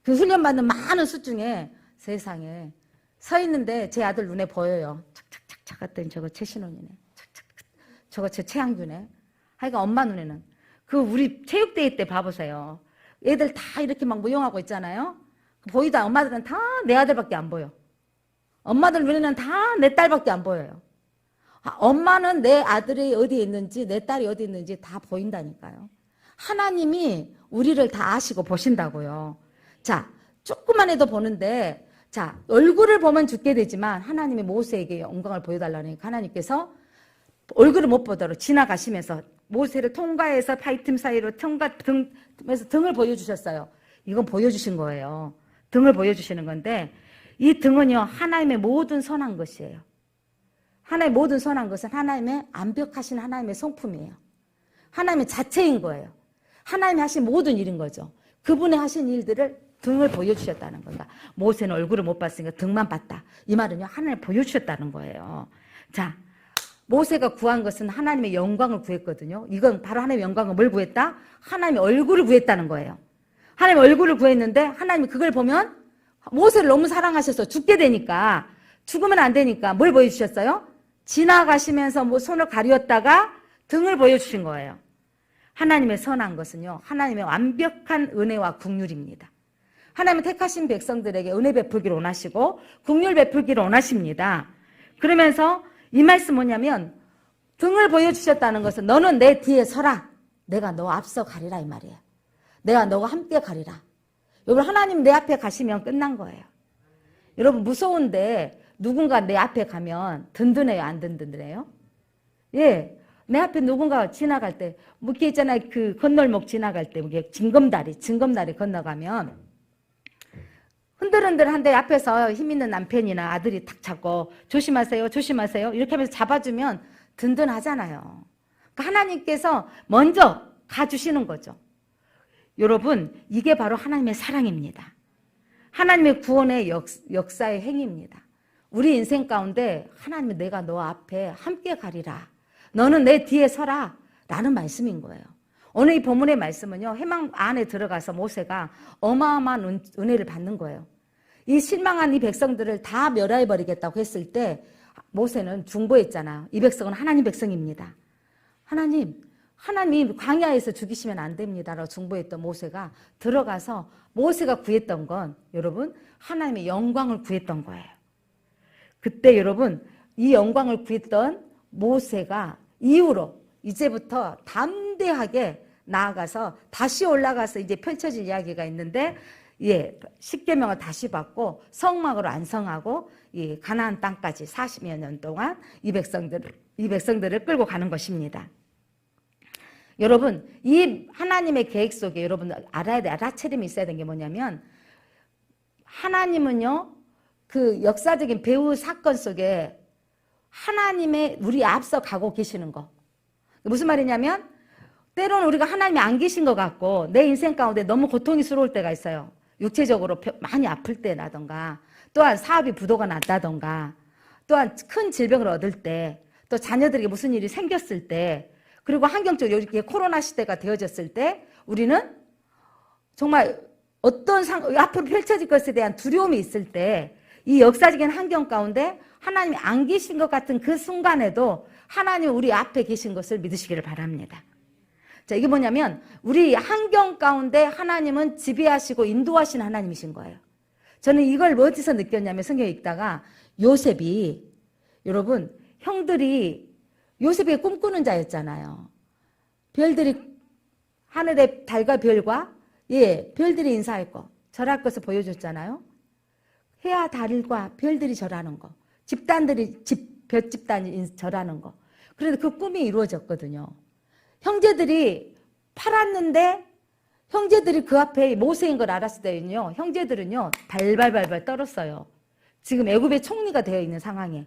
그 훈련받는 많은 수 중에 세상에 서 있는데 제 아들 눈에 보여요. 착착착착 했더니 저거 최신원이네. 착착착. 저거 제 최양규네. 하여간 엄마 눈에는. 그 우리 체육대회 때 봐보세요. 애들 다 이렇게 막 무용하고 있잖아요. 보이다 엄마들은 다 내 아들밖에 안 보여. 엄마들 눈에는 다 내 딸밖에 안 보여요. 엄마는 내 아들이 어디에 있는지 내 딸이 어디 있는지 다 보인다니까요. 하나님이 우리를 다 아시고 보신다고요. 자, 조금만 해도 보는데, 자, 얼굴을 보면 죽게 되지만 하나님이 모세에게 영광을 보여달라니까 하나님께서 얼굴을 못 보도록 지나가시면서 모세를 통과해서 파이틈 사이로 등에서 등을 보여주셨어요. 이건 보여주신 거예요. 등을 보여주시는 건데 이 등은요 하나님의 모든 선한 것이에요. 하나님의 모든 선한 것은 하나님의 완벽하신 하나님의 성품이에요. 하나님의 자체인 거예요. 하나님이 하신 모든 일인 거죠. 그분의 하신 일들을 등을 보여주셨다는 겁니다. 모세는 얼굴을 못 봤으니까 등만 봤다. 이 말은요 하나님을 보여주셨다는 거예요. 자, 모세가 구한 것은 하나님의 영광을 구했거든요. 이건 바로 하나님의 영광을 뭘 구했다? 하나님의 얼굴을 구했다는 거예요. 하나님의 얼굴을 구했는데 하나님이 그걸 보면 모세를 너무 사랑하셔서 죽게 되니까, 죽으면 안 되니까 뭘 보여주셨어요? 지나가시면서 뭐 손을 가리었다가 등을 보여주신 거예요. 하나님의 선한 것은요 하나님의 완벽한 은혜와 긍휼입니다. 하나님은 택하신 백성들에게 은혜 베풀기를 원하시고 긍휼 베풀기를 원하십니다. 그러면서 이 말씀 뭐냐면 등을 보여주셨다는 것은 너는 내 뒤에 서라. 내가 너 앞서 가리라 이 말이에요. 내가 너와 함께 가리라. 여러분 하나님 내 앞에 가시면 끝난 거예요. 여러분 무서운데 누군가 내 앞에 가면 든든해요? 안 든든해요? 예, 내 앞에 누군가 지나갈 때 뭐 이렇게 있잖아요. 그 건널목 지나갈 때 이게 징검다리 건너가면 흔들흔들한데 앞에서 힘 있는 남편이나 아들이 탁 잡고 조심하세요 조심하세요 이렇게 하면서 잡아주면 든든하잖아요. 그러니까 하나님께서 먼저 가주시는 거죠. 여러분 이게 바로 하나님의 사랑입니다. 하나님의 구원의 역사의 행위입니다. 우리 인생 가운데 하나님이 내가 너 앞에 함께 가리라. 너는 내 뒤에 서라. 라는 말씀인 거예요. 오늘 이 본문의 말씀은요, 회막 안에 들어가서 모세가 어마어마한 은혜를 받는 거예요. 이 실망한 이 백성들을 다 멸하해버리겠다고 했을 때 모세는 중보했잖아요. 이 백성은 하나님 백성입니다. 하나님 광야에서 죽이시면 안 됩니다라고 중보했던 모세가 들어가서 모세가 구했던 건 여러분 하나님의 영광을 구했던 거예요. 그때 여러분 이 영광을 구했던 모세가 이후로 이제부터 담대하게 나아가서 다시 올라가서 이제 펼쳐질 이야기가 있는데, 예, 십계명을 다시 받고 성막으로 안성하고 이 가나안 땅까지 40여 년 동안 이 백성들을 끌고 가는 것입니다. 여러분, 이 하나님의 계획 속에 여러분 알아야 돼, 알아차림이 있어야 되는 게 뭐냐면, 하나님은요, 그 역사적인 배후 사건 속에 하나님의 우리 앞서 가고 계시는 거. 무슨 말이냐면, 때로는 우리가 하나님이 안 계신 것 같고 내 인생 가운데 너무 고통스러울 때가 있어요. 육체적으로 많이 아플 때라던가, 또한 사업이 부도가 났다던가, 또한 큰 질병을 얻을 때, 또 자녀들에게 무슨 일이 생겼을 때, 그리고 환경적으로 이렇게 코로나 시대가 되어졌을 때 우리는 정말 어떤 앞으로 펼쳐질 것에 대한 두려움이 있을 때, 이 역사적인 환경 가운데 하나님이 안 계신 것 같은 그 순간에도 하나님이 우리 앞에 계신 것을 믿으시기를 바랍니다. 자, 이게 뭐냐면 우리 환경 가운데 하나님은 지배하시고 인도하시는 하나님이신 거예요. 저는 이걸 어디서 느꼈냐면 성경 읽다가 요셉이, 여러분 형들이 요셉이 꿈꾸는 자였잖아요. 별들이, 하늘의 달과 별과, 예, 별들이 인사할 거, 절할 것을 보여줬잖아요. 해와 달과 별들이 절하는 거, 집단들이 별 집단이 절하는 거. 그래도 그 꿈이 이루어졌거든요. 형제들이 팔았는데 형제들이 그 앞에 모세인 걸 알았을 때는요, 형제들은요 발발발발 떨었어요. 지금 애굽의 총리가 되어 있는 상황에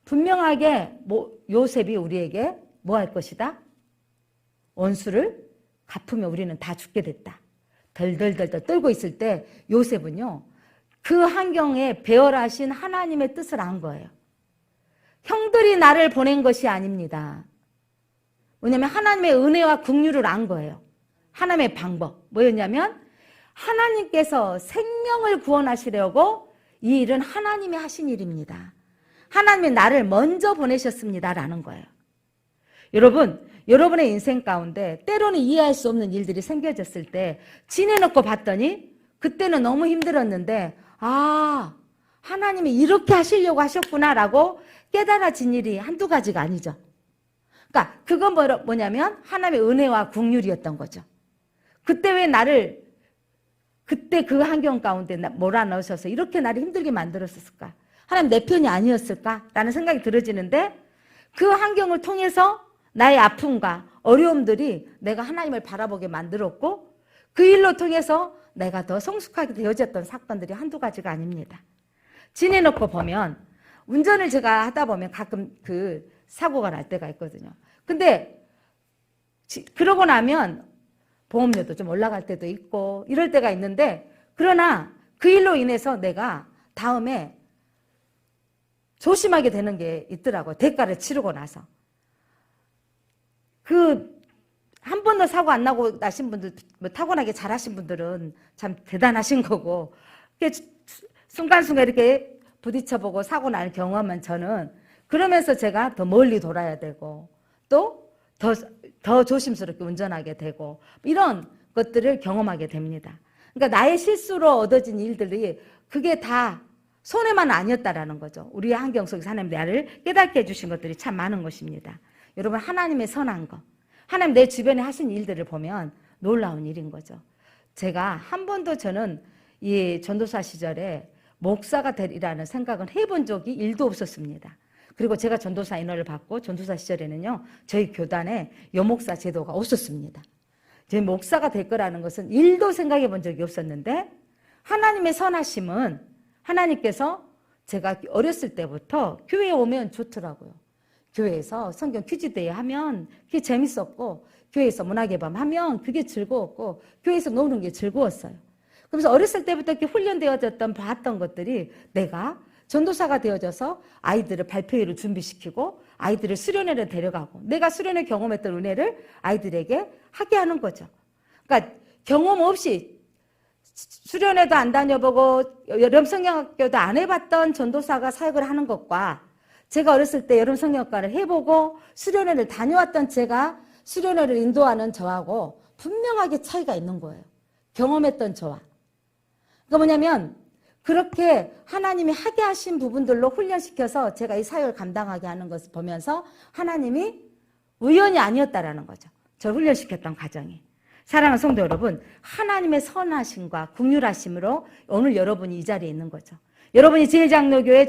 분명하게 요셉이 우리에게 뭐 할 것이다? 원수를 갚으면 우리는 다 죽게 됐다. 덜덜덜덜 떨고 있을 때 요셉은요, 그 환경에 배열하신 하나님의 뜻을 안 거예요. 형들이 나를 보낸 것이 아닙니다. 왜냐하면 하나님의 은혜와 긍휼을 안 거예요. 하나님의 방법 뭐였냐면, 하나님께서 생명을 구원하시려고 이 일은 하나님이 하신 일입니다. 하나님이 나를 먼저 보내셨습니다라는 거예요. 여러분, 여러분의 인생 가운데 때로는 이해할 수 없는 일들이 생겨졌을 때 지내놓고 봤더니 그때는 너무 힘들었는데, 아, 하나님이 이렇게 하시려고 하셨구나라고 깨달아진 일이 한두 가지가 아니죠. 그러니까 그건 뭐냐면 하나님의 은혜와 긍휼이었던 거죠. 그때 왜 나를, 그때 그 환경 가운데 몰아넣으셔서 이렇게 나를 힘들게 만들었을까? 하나님 내 편이 아니었을까? 라는 생각이 들어지는데, 그 환경을 통해서 나의 아픔과 어려움들이 내가 하나님을 바라보게 만들었고, 그 일로 통해서 내가 더 성숙하게 되어졌던 사건들이 한두 가지가 아닙니다. 지내놓고 보면, 운전을 제가 하다 보면 가끔 그 사고가 날 때가 있거든요. 근데 그러고 나면 보험료도 좀 올라갈 때도 있고 이럴 때가 있는데, 그러나 그 일로 인해서 내가 다음에 조심하게 되는 게 있더라고요. 대가를 치르고 나서. 한 번도 사고 안 나고 나신 분들, 타고나게 잘하신 분들은 참 대단하신 거고, 순간순간 이렇게 부딪혀보고 사고 날 경험은 저는, 그러면서 제가 더 멀리 돌아야 되고 또 더 조심스럽게 운전하게 되고 이런 것들을 경험하게 됩니다. 그러니까 나의 실수로 얻어진 일들이 그게 다 손해만 아니었다라는 거죠. 우리의 환경 속에서 하나님 나를 깨닫게 해주신 것들이 참 많은 것입니다. 여러분, 하나님의 선한 거, 하나님 내 주변에 하신 일들을 보면 놀라운 일인 거죠. 제가 한 번도 저는 이 전도사 시절에 목사가 되리라는 생각은 해본 적이 1도 없었습니다. 그리고 제가 전도사 인허를 받고 전도사 시절에는요, 저희 교단에 여목사 제도가 없었습니다. 제 목사가 될 거라는 것은 1도 생각해 본 적이 없었는데, 하나님의 선하심은 하나님께서, 제가 어렸을 때부터 교회에 오면 좋더라고요. 교회에서 성경 퀴즈대회 하면 그게 재밌었고, 교회에서 문화개방 하면 그게 즐거웠고, 교회에서 노는 게 즐거웠어요. 그래서 어렸을 때부터 이렇게 훈련되어졌던 봤던 것들이 내가 전도사가 되어져서 아이들을 발표회를 준비시키고 아이들을 수련회를 데려가고 내가 수련회 경험했던 은혜를 아이들에게 하게 하는 거죠. 그러니까 경험 없이 수련회도 안 다녀보고 여름 성경학교도 안 해봤던 전도사가 사역을 하는 것과 제가 어렸을 때 여름 성경학과를 해보고 수련회를 다녀왔던 제가 수련회를 인도하는 저하고 분명하게 차이가 있는 거예요. 경험했던 저와. 그러니까 뭐냐면 그렇게 하나님이 하게 하신 부분들로 훈련시켜서 제가 이 사역을 감당하게 하는 것을 보면서 하나님이 우연이 아니었다라는 거죠. 저를 훈련시켰던 과정이. 사랑하는 성도 여러분, 하나님의 선하심과 긍휼하심으로 오늘 여러분이 이 자리에 있는 거죠. 여러분이 제일장로교회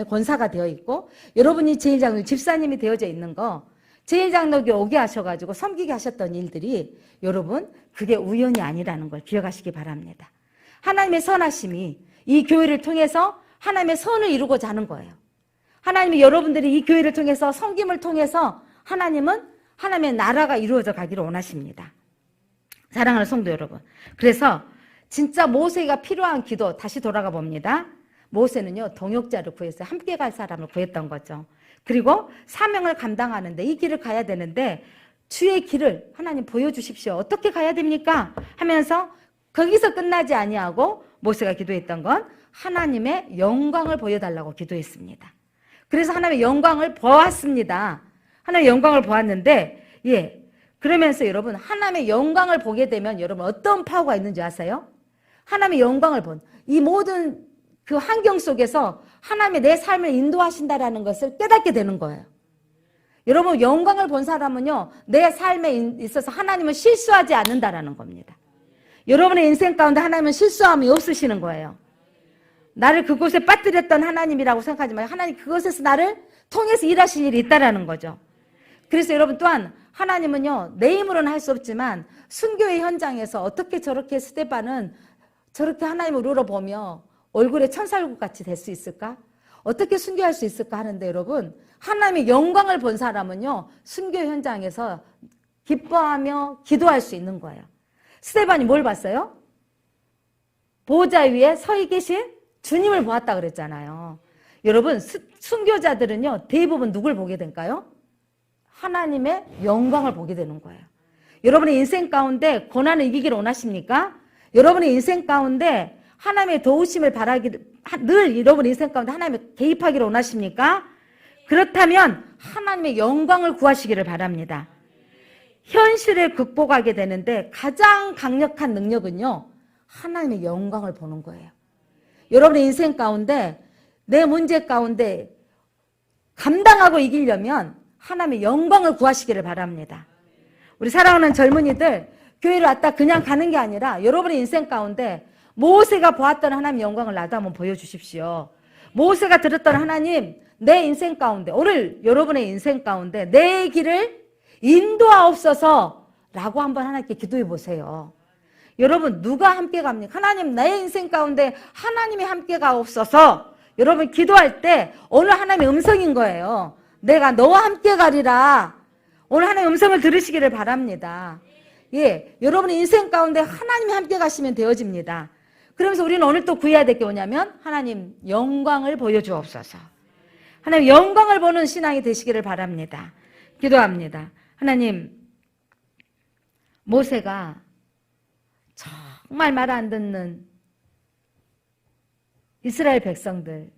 권사가 되어 있고 여러분이 제일장로 집사님이 되어져 있는 거 제일장로교 오게 하셔가지고 섬기게 하셨던 일들이 여러분 그게 우연이 아니라는 걸 기억하시기 바랍니다. 하나님의 선하심이 이 교회를 통해서 하나님의 선을 이루고자 하는 거예요. 하나님이 여러분들이 이 교회를 통해서 섬김을 통해서 하나님은 하나님의 나라가 이루어져 가기를 원하십니다. 사랑하는 성도 여러분, 그래서 진짜 모세가 필요한 기도 다시 돌아가 봅니다. 모세는요 동역자를 구했어요. 함께 갈 사람을 구했던 거죠. 그리고 사명을 감당하는데 이 길을 가야 되는데 주의 길을 하나님 보여주십시오. 어떻게 가야 됩니까? 하면서 거기서 끝나지 아니하고 모세가 기도했던 건 하나님의 영광을 보여달라고 기도했습니다. 그래서 하나님의 영광을 보았습니다. 하나님의 영광을 보았는데 그러면서 여러분 하나님의 영광을 보게 되면 여러분 어떤 파워가 있는지 아세요? 하나님의 영광을 본 이 모든 그 환경 속에서 하나님의 내 삶을 인도하신다라는 것을 깨닫게 되는 거예요. 여러분 영광을 본 사람은요 내 삶에 있어서 하나님은 실수하지 않는다라는 겁니다. 여러분의 인생 가운데 하나님은 실수함이 없으시는 거예요. 나를 그곳에 빠뜨렸던 하나님이라고 생각하지 마요. 하나님 그곳에서 나를 통해서 일하실 일이 있다라는 거죠. 그래서 여러분 또한 하나님은요 내 힘으로는 할 수 없지만 순교의 현장에서 어떻게 저렇게 스데반은 저렇게 하나님을 울어보며 얼굴에 천사얼굴같이 될 수 있을까? 어떻게 순교할 수 있을까 하는데 여러분 하나님의 영광을 본 사람은요 순교 현장에서 기뻐하며 기도할 수 있는 거예요. 스데반이 뭘 봤어요? 보호자 위에 서 계신 주님을 보았다 그랬잖아요. 여러분 순교자들은요 대부분 누굴 보게 될까요? 하나님의 영광을 보게 되는 거예요. 여러분의 인생 가운데 고난을 이기기를 원하십니까? 여러분의 인생 가운데 하나님의 도우심을 늘 여러분의 인생 가운데 하나님의 개입하기를 원하십니까? 그렇다면 하나님의 영광을 구하시기를 바랍니다. 현실을 극복하게 되는데 가장 강력한 능력은요 하나님의 영광을 보는 거예요. 여러분의 인생 가운데 내 문제 가운데 감당하고 이기려면 하나님의 영광을 구하시기를 바랍니다. 우리 사랑하는 젊은이들 교회를 왔다 그냥 가는 게 아니라 여러분의 인생 가운데 모세가 보았던 하나님의 영광을 나도 한번 보여주십시오. 모세가 들었던 하나님 내 인생 가운데 오늘 여러분의 인생 가운데 내 길을 인도하옵소서 라고 한번 하나님께 기도해 보세요. 여러분 누가 함께 갑니까? 하나님 내 인생 가운데 하나님이 함께 가옵소서. 여러분 기도할 때 오늘 하나님의 음성인 거예요. 내가 너와 함께 가리라. 오늘 하나님의 음성을 들으시기를 바랍니다. 여러분의 인생 가운데 하나님이 함께 가시면 되어집니다. 그러면서 우리는 오늘 또 구해야 될 게 뭐냐면 하나님 영광을 보여주옵소서. 하나님 영광을 보는 신앙이 되시기를 바랍니다. 기도합니다. 하나님 모세가 정말 말 안 듣는 이스라엘 백성들로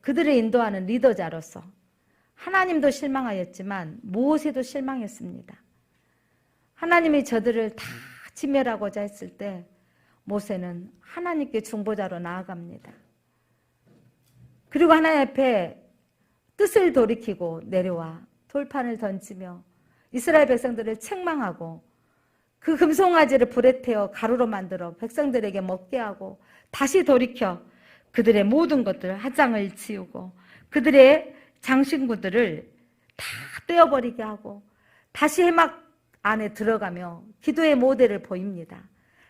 그들을 인도하는 리더자로서 하나님도 실망하였지만 모세도 실망했습니다. 하나님이 저들을 다 진멸하고자 했을 때 모세는 하나님께 중보자로 나아갑니다. 그리고 하나님 앞에 뜻을 돌이키고 내려와 돌판을 던지며 이스라엘 백성들을 책망하고 그 금송아지를 불에 태워 가루로 만들어 백성들에게 먹게 하고 다시 돌이켜 그들의 모든 것들 화장을 지우고 그들의 장신구들을 다 떼어버리게 하고 다시 해막 안에 들어가며 기도의 모델을 보입니다.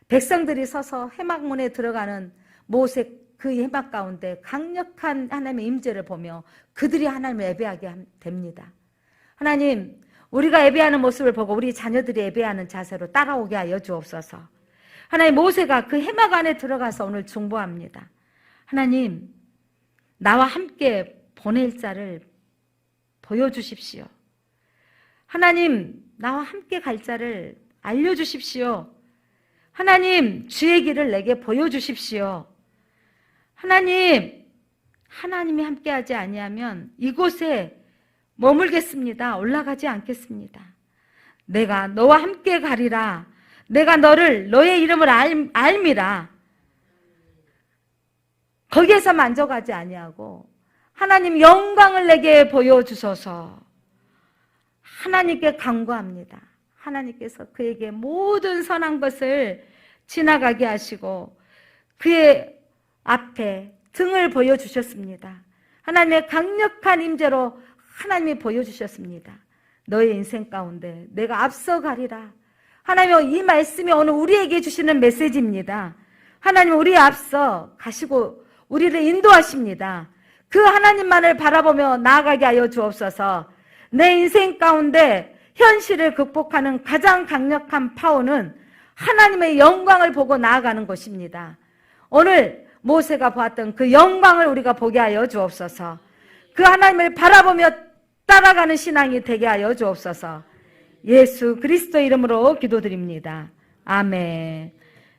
백성들이 서서 해막문에 들어가는 모세 그 해막 가운데 강력한 하나님의 임재를 보며 그들이 하나님을 예배하게 됩니다. 하나님 우리가 예배하는 모습을 보고 우리 자녀들이 예배하는 자세로 따라오게 하여 주옵소서. 하나님 모세가 그 해막 안에 들어가서 오늘 중보합니다. 하나님 나와 함께 보낼 자를 보여주십시오. 하나님, 나와 함께 갈 자를 알려주십시오. 하나님, 주의 길을 내게 보여주십시오. 하나님, 하나님이 함께하지 아니하면 이곳에 머물겠습니다. 올라가지 않겠습니다. 내가 너와 함께 가리라. 내가 너의 이름을 알미라. 거기에서 만족하지 아니하고 하나님 영광을 내게 보여주소서. 하나님께 간구합니다. 하나님께서 그에게 모든 선한 것을 지나가게 하시고 그의 앞에 등을 보여주셨습니다. 하나님의 강력한 임재로 하나님이 보여주셨습니다. 너의 인생 가운데 내가 앞서가리라. 하나님, 이 말씀이 오늘 우리에게 주시는 메시지입니다. 하나님, 우리 앞서 가시고 우리를 인도하십니다. 그 하나님만을 바라보며 나아가게 하여 주옵소서. 내 인생 가운데 현실을 극복하는 가장 강력한 파워는 하나님의 영광을 보고 나아가는 것입니다. 오늘 모세가 보았던 그 영광을 우리가 보게 하여 주옵소서. 그 하나님을 바라보며 따라가는 신앙이 되게 하여 주옵소서. 예수 그리스도 이름으로 기도드립니다. 아멘.